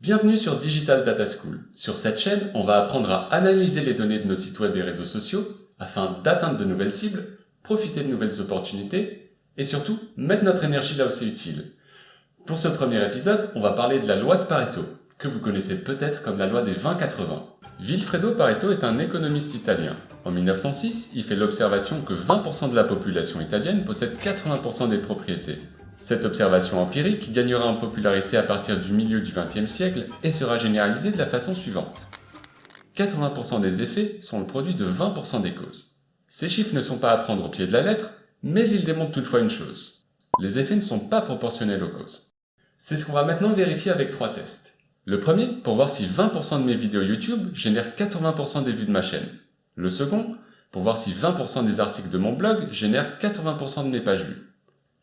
Bienvenue sur Digital Data School. Sur cette chaîne, on va apprendre à analyser les données de nos sites web et réseaux sociaux afin d'atteindre de nouvelles cibles, profiter de nouvelles opportunités et surtout mettre notre énergie là où c'est utile. Pour ce premier épisode, on va parler de la loi de Pareto, que vous connaissez peut-être comme la loi des 20-80. Vilfredo Pareto est un économiste italien. En 1906, il fait l'observation que 20% de la population italienne possède 80% des propriétés. Cette observation empirique gagnera en popularité à partir du milieu du XXe siècle et sera généralisée de la façon suivante. 80% des effets sont le produit de 20% des causes. Ces chiffres ne sont pas à prendre au pied de la lettre, mais ils démontrent toutefois une chose. Les effets ne sont pas proportionnels aux causes. C'est ce qu'on va maintenant vérifier avec 3 tests. Le premier, pour voir si 20% de mes vidéos YouTube génèrent 80% des vues de ma chaîne. Le second, pour voir si 20% des articles de mon blog génèrent 80% de mes pages vues.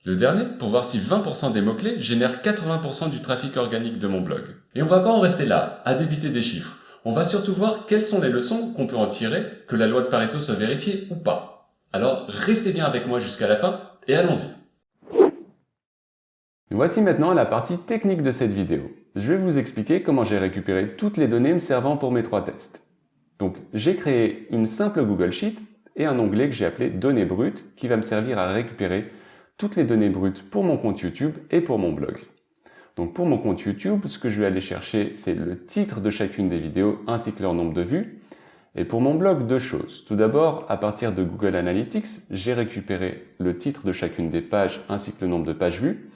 Le dernier, pour voir si 20% des mots-clés génèrent 80% du trafic organique de mon blog. Et on va pas en rester là, à débiter des chiffres. On va surtout voir quelles sont les leçons qu'on peut en tirer, que la loi de Pareto soit vérifiée ou pas. Alors, restez bien avec moi jusqu'à la fin, et allons-y. Voici maintenant la partie technique de cette vidéo. Je vais vous expliquer comment j'ai récupéré toutes les données me servant pour mes 3 tests. Donc, j'ai créé une simple Google Sheet et un onglet que j'ai appelé Données brutes qui va me servir à récupérer toutes les données brutes pour mon compte YouTube et pour mon blog. Donc pour mon compte YouTube, ce que je vais aller chercher, c'est le titre de chacune des vidéos ainsi que leur nombre de vues. Et pour mon blog, 2 choses. Tout d'abord, à partir de Google Analytics, j'ai récupéré le titre de chacune des pages ainsi que le nombre de pages vues.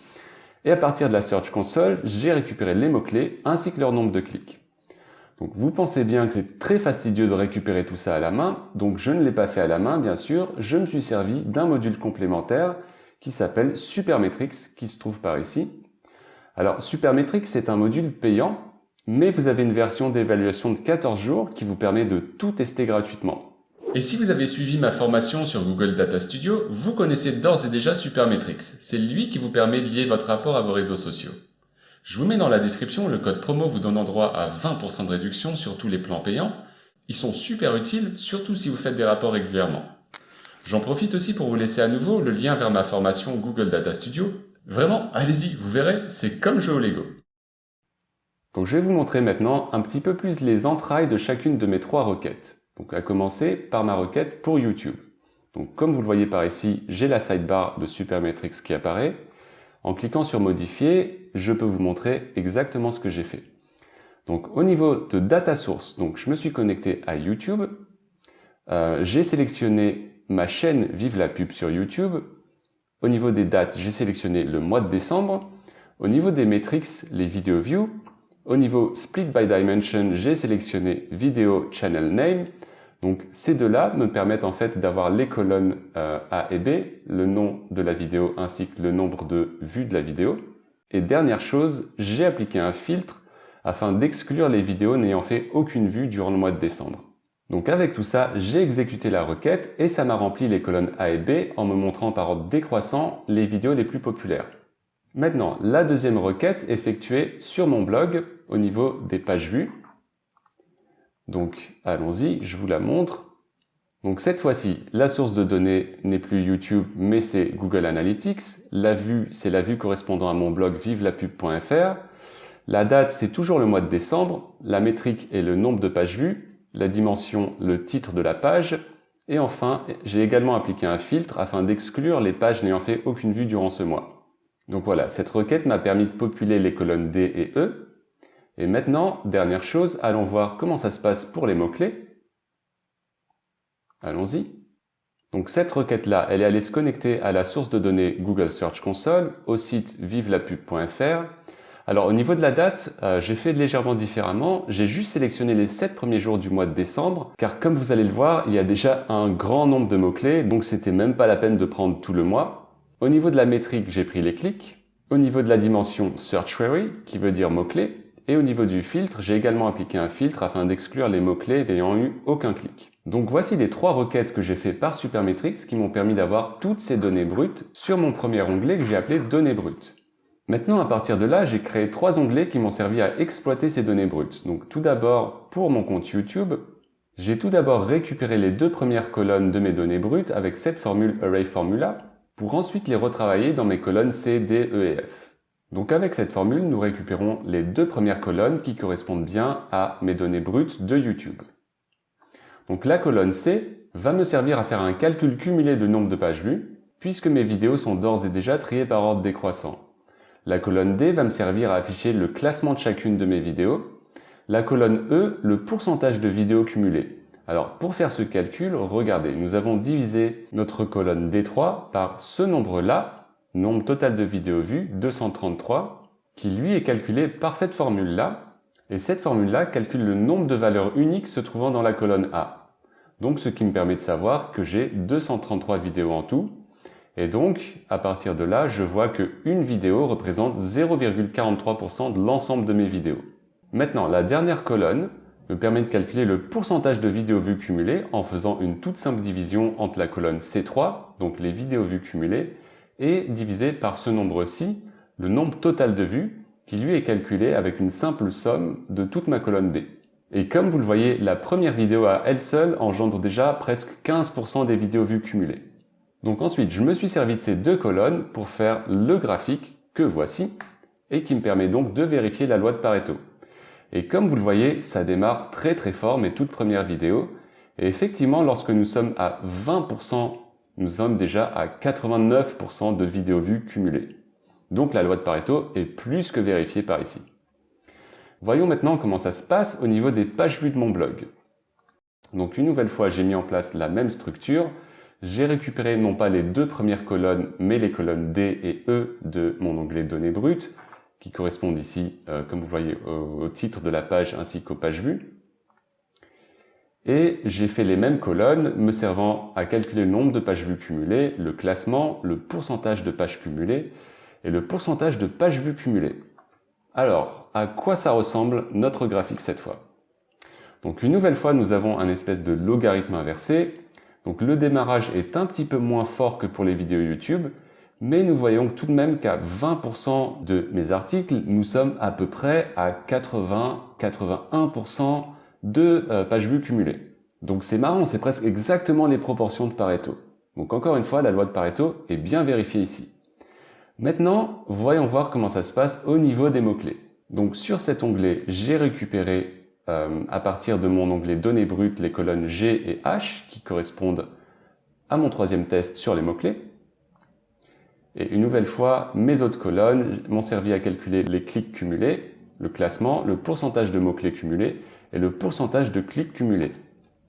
Et à partir de la Search Console, j'ai récupéré les mots-clés ainsi que leur nombre de clics. Donc vous pensez bien que c'est très fastidieux de récupérer tout ça à la main, donc je ne l'ai pas fait à la main, bien sûr. Je me suis servi d'un module complémentaire qui s'appelle Supermetrics, qui se trouve par ici. Alors Supermetrics, c'est un module payant, mais vous avez une version d'évaluation de 14 jours qui vous permet de tout tester gratuitement. Et si vous avez suivi ma formation sur Google Data Studio, vous connaissez d'ores et déjà Supermetrics. C'est lui qui vous permet de lier votre rapport à vos réseaux sociaux. Je vous mets dans la description le code promo vous donnant droit à 20% de réduction sur tous les plans payants. Ils sont super utiles, surtout si vous faites des rapports régulièrement. J'en profite aussi pour vous laisser à nouveau le lien vers ma formation Google Data Studio. Vraiment, allez-y, vous verrez, c'est comme jouer au Lego. Donc je vais vous montrer maintenant un petit peu plus les entrailles de chacune de mes 3 requêtes. Donc à commencer par ma requête pour YouTube. Donc comme vous le voyez par ici, j'ai la sidebar de Supermetrics qui apparaît. En cliquant sur modifier, je peux vous montrer exactement ce que j'ai fait. Donc au niveau de data source, donc je me suis connecté à YouTube. J'ai sélectionné ma chaîne Vive la pub sur YouTube. Au niveau des dates, j'ai sélectionné le mois de décembre. Au niveau des metrics, les video views. Au niveau split by dimension, j'ai sélectionné video channel name. Donc ces deux-là me permettent en fait d'avoir les colonnes A et B, le nom de la vidéo ainsi que le nombre de vues de la vidéo. Et dernière chose, j'ai appliqué un filtre afin d'exclure les vidéos n'ayant fait aucune vue durant le mois de décembre. Donc avec tout ça, j'ai exécuté la requête et ça m'a rempli les colonnes A et B en me montrant par ordre décroissant les vidéos les plus populaires. Maintenant, la deuxième requête effectuée sur mon blog au niveau des pages vues. Donc allons-y, je vous la montre. Donc cette fois-ci, la source de données n'est plus YouTube mais c'est Google Analytics. La vue, c'est la vue correspondant à mon blog vivelapub.fr. La date, c'est toujours le mois de décembre. La métrique est le nombre de pages vues. La dimension, le titre de la page, et enfin, j'ai également appliqué un filtre afin d'exclure les pages n'ayant fait aucune vue durant ce mois. Donc voilà, cette requête m'a permis de populer les colonnes D et E. Et maintenant, dernière chose, allons voir comment ça se passe pour les mots-clés. Allons-y. Donc cette requête-là, elle est allée se connecter à la source de données Google Search Console, au site vivelapub.fr. Alors au niveau de la date, j'ai fait légèrement différemment. J'ai juste sélectionné les 7 premiers jours du mois de décembre, car comme vous allez le voir, il y a déjà un grand nombre de mots-clés, donc c'était même pas la peine de prendre tout le mois. Au niveau de la métrique, j'ai pris les clics. Au niveau de la dimension Search Query, qui veut dire mots-clés. Et au niveau du filtre, j'ai également appliqué un filtre afin d'exclure les mots-clés n'ayant eu aucun clic. Donc voici les 3 requêtes que j'ai fait par Supermetrics qui m'ont permis d'avoir toutes ces données brutes sur mon premier onglet que j'ai appelé Données brutes. Maintenant, à partir de là, j'ai créé 3 onglets qui m'ont servi à exploiter ces données brutes. Donc tout d'abord, pour mon compte YouTube, j'ai tout d'abord récupéré les 2 premières colonnes de mes données brutes avec cette formule Array Formula pour ensuite les retravailler dans mes colonnes C, D, E et F. Donc avec cette formule, nous récupérons les deux premières colonnes qui correspondent bien à mes données brutes de YouTube. Donc la colonne C va me servir à faire un calcul cumulé de nombre de pages vues, puisque mes vidéos sont d'ores et déjà triées par ordre décroissant. La colonne D va me servir à afficher le classement de chacune de mes vidéos. La colonne E, le pourcentage de vidéos cumulées. Alors pour faire ce calcul, regardez, nous avons divisé notre colonne D3 par ce nombre-là, nombre total de vidéos vues, 233, qui lui est calculé par cette formule-là, et cette formule-là calcule le nombre de valeurs uniques se trouvant dans la colonne A. Donc ce qui me permet de savoir que j'ai 233 vidéos en tout, et donc à partir de là, je vois qu'une vidéo représente 0,43% de l'ensemble de mes vidéos. Maintenant, la dernière colonne me permet de calculer le pourcentage de vidéos vues cumulées en faisant une toute simple division entre la colonne C3, donc les vidéos vues cumulées, et divisé par ce nombre-ci, le nombre total de vues, qui lui est calculé avec une simple somme de toute ma colonne B. Et comme vous le voyez, la première vidéo à elle seule engendre déjà presque 15% des vidéos vues cumulées. Donc ensuite, je me suis servi de ces deux colonnes pour faire le graphique que voici, et qui me permet donc de vérifier la loi de Pareto. Et comme vous le voyez, ça démarre très fort mes toutes premières vidéos, et effectivement, lorsque nous sommes à 20%, nous sommes déjà à 89% de vidéos vues cumulées. Donc la loi de Pareto est plus que vérifiée par ici. Voyons maintenant comment ça se passe au niveau des pages vues de mon blog. Donc une nouvelle fois, j'ai mis en place la même structure. J'ai récupéré non pas les deux premières colonnes, mais les colonnes D et E de mon onglet Données brutes, qui correspondent ici, comme vous voyez, au titre de la page ainsi qu'aux pages vues. Et j'ai fait les mêmes colonnes me servant à calculer le nombre de pages vues cumulées, le classement, le pourcentage de pages cumulées et le pourcentage de pages vues cumulées. Alors, à quoi ça ressemble notre graphique cette fois? Donc une nouvelle fois, nous avons un espèce de logarithme inversé. Donc le démarrage est un petit peu moins fort que pour les vidéos YouTube, mais nous voyons tout de même qu'à 20% de mes articles, nous sommes à peu près à 80-81% de pages vues cumulées. Donc c'est marrant, c'est presque exactement les proportions de Pareto. Donc encore une fois, la loi de Pareto est bien vérifiée ici. Maintenant, voyons voir comment ça se passe au niveau des mots-clés. Donc sur cet onglet, j'ai récupéré à partir de mon onglet Données brutes les colonnes G et H qui correspondent à mon troisième test sur les mots-clés. Et une nouvelle fois, mes autres colonnes m'ont servi à calculer les clics cumulés, le classement, le pourcentage de mots-clés cumulés et le pourcentage de clics cumulés.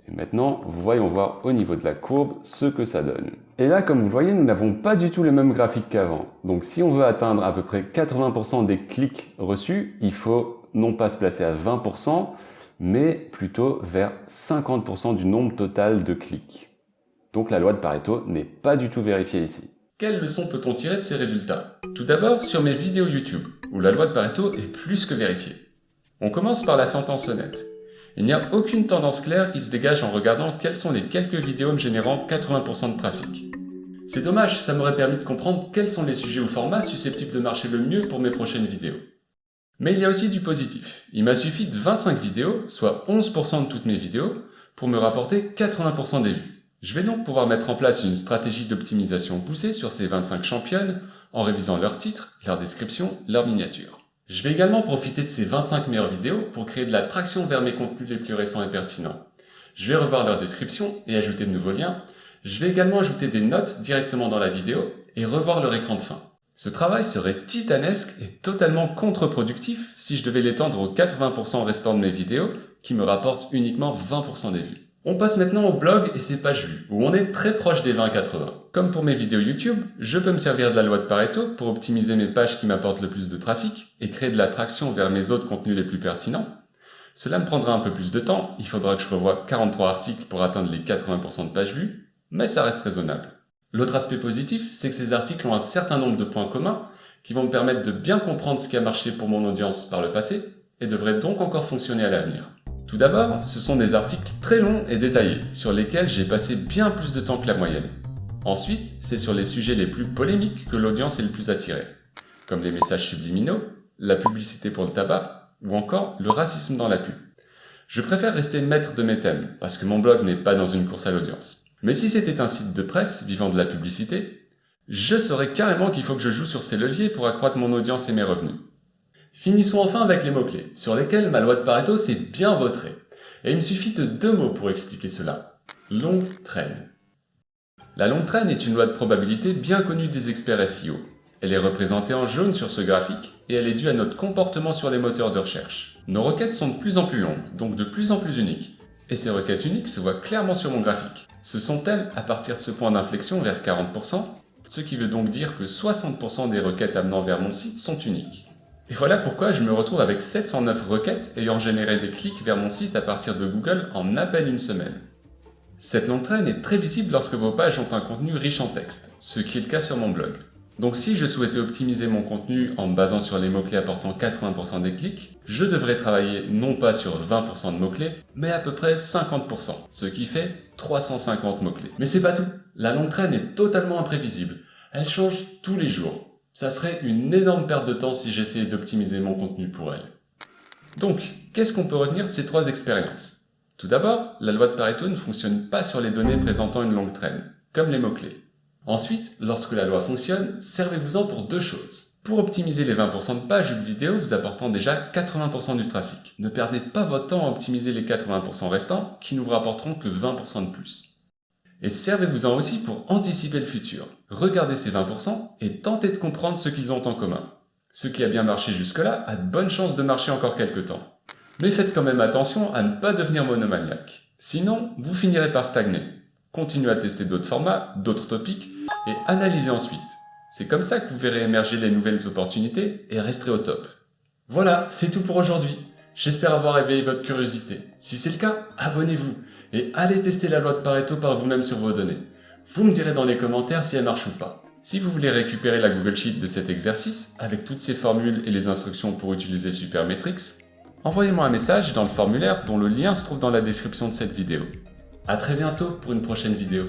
Et maintenant, voyons voir au niveau de la courbe ce que ça donne. Et là, comme vous le voyez, nous n'avons pas du tout le même graphique qu'avant. Donc si on veut atteindre à peu près 80% des clics reçus, il faut non pas se placer à 20%, mais plutôt vers 50% du nombre total de clics. Donc la loi de Pareto n'est pas du tout vérifiée ici. Quelles leçons peut-on tirer de ces résultats? Tout d'abord, sur mes vidéos YouTube, où la loi de Pareto est plus que vérifiée. On commence par la sentence honnête. Il n'y a aucune tendance claire qui se dégage en regardant quelles sont les quelques vidéos me générant 80% de trafic. C'est dommage, ça m'aurait permis de comprendre quels sont les sujets ou formats susceptibles de marcher le mieux pour mes prochaines vidéos. Mais il y a aussi du positif. Il m'a suffi de 25 vidéos, soit 11% de toutes mes vidéos, pour me rapporter 80% des vues. Je vais donc pouvoir mettre en place une stratégie d'optimisation poussée sur ces 25 championnes en révisant leurs titres, leurs descriptions, leurs miniatures. Je vais également profiter de ces 25 meilleures vidéos pour créer de la traction vers mes contenus les plus récents et pertinents. Je vais revoir leurs descriptions et ajouter de nouveaux liens. Je vais également ajouter des notes directement dans la vidéo et revoir leur écran de fin. Ce travail serait titanesque et totalement contre-productif si je devais l'étendre aux 80% restants de mes vidéos qui me rapportent uniquement 20% des vues. On passe maintenant au blog et ses pages vues, où on est très proche des 20-80. Comme pour mes vidéos YouTube, je peux me servir de la loi de Pareto pour optimiser mes pages qui m'apportent le plus de trafic et créer de l'attraction vers mes autres contenus les plus pertinents. Cela me prendra un peu plus de temps, il faudra que je revoie 43 articles pour atteindre les 80% de pages vues, mais ça reste raisonnable. L'autre aspect positif, c'est que ces articles ont un certain nombre de points communs qui vont me permettre de bien comprendre ce qui a marché pour mon audience par le passé et devraient donc encore fonctionner à l'avenir. Tout d'abord, ce sont des articles très longs et détaillés, sur lesquels j'ai passé bien plus de temps que la moyenne. Ensuite, c'est sur les sujets les plus polémiques que l'audience est le plus attirée, comme les messages subliminaux, la publicité pour le tabac, ou encore le racisme dans la pub. Je préfère rester maître de mes thèmes, parce que mon blog n'est pas dans une course à l'audience. Mais si c'était un site de presse vivant de la publicité, Je saurais carrément qu'il faut que je joue sur ces leviers pour accroître mon audience et mes revenus. Finissons enfin avec les mots-clés, sur lesquels ma loi de Pareto s'est bien vautrée. Et il me suffit de 2 mots pour expliquer cela. Longue traîne. La longue traîne est une loi de probabilité bien connue des experts SEO. Elle est représentée en jaune sur ce graphique et elle est due à notre comportement sur les moteurs de recherche. Nos requêtes sont de plus en plus longues, donc de plus en plus uniques. Et ces requêtes uniques se voient clairement sur mon graphique. Ce sont elles à partir de ce point d'inflexion vers 40%, ce qui veut donc dire que 60% des requêtes amenant vers mon site sont uniques. Et voilà pourquoi je me retrouve avec 709 requêtes ayant généré des clics vers mon site à partir de Google en à peine une semaine. Cette longue traîne est très visible lorsque vos pages ont un contenu riche en texte, ce qui est le cas sur mon blog. Donc si je souhaitais optimiser mon contenu en me basant sur les mots-clés apportant 80% des clics, je devrais travailler non pas sur 20% de mots-clés, mais à peu près 50%, ce qui fait 350 mots-clés. Mais c'est pas tout, la longue traîne est totalement imprévisible, elle change tous les jours. Ça serait une énorme perte de temps si j'essayais d'optimiser mon contenu pour elle. Donc, qu'est-ce qu'on peut retenir de ces 3 expériences? Tout d'abord, la loi de Pareto ne fonctionne pas sur les données présentant une longue traîne, comme les mots-clés. Ensuite, lorsque la loi fonctionne, servez-vous-en pour 2 choses. Pour optimiser les 20% de pages ou de vidéos vous apportant déjà 80% du trafic. Ne perdez pas votre temps à optimiser les 80% restants qui ne vous rapporteront que 20% de plus. Et servez-vous-en aussi pour anticiper le futur. Regardez ces 20% et tentez de comprendre ce qu'ils ont en commun. Ce qui a bien marché jusque-là a de bonnes chances de marcher encore quelques temps. Mais faites quand même attention à ne pas devenir monomaniaque. Sinon, vous finirez par stagner. Continuez à tester d'autres formats, d'autres topics et analysez ensuite. C'est comme ça que vous verrez émerger les nouvelles opportunités et resterez au top. Voilà, c'est tout pour aujourd'hui. J'espère avoir éveillé votre curiosité. Si c'est le cas, abonnez-vous et allez tester la loi de Pareto par vous-même sur vos données. Vous me direz dans les commentaires si elle marche ou pas. Si vous voulez récupérer la Google Sheet de cet exercice, avec toutes ces formules et les instructions pour utiliser Supermetrics, envoyez-moi un message dans le formulaire dont le lien se trouve dans la description de cette vidéo. À très bientôt pour une prochaine vidéo.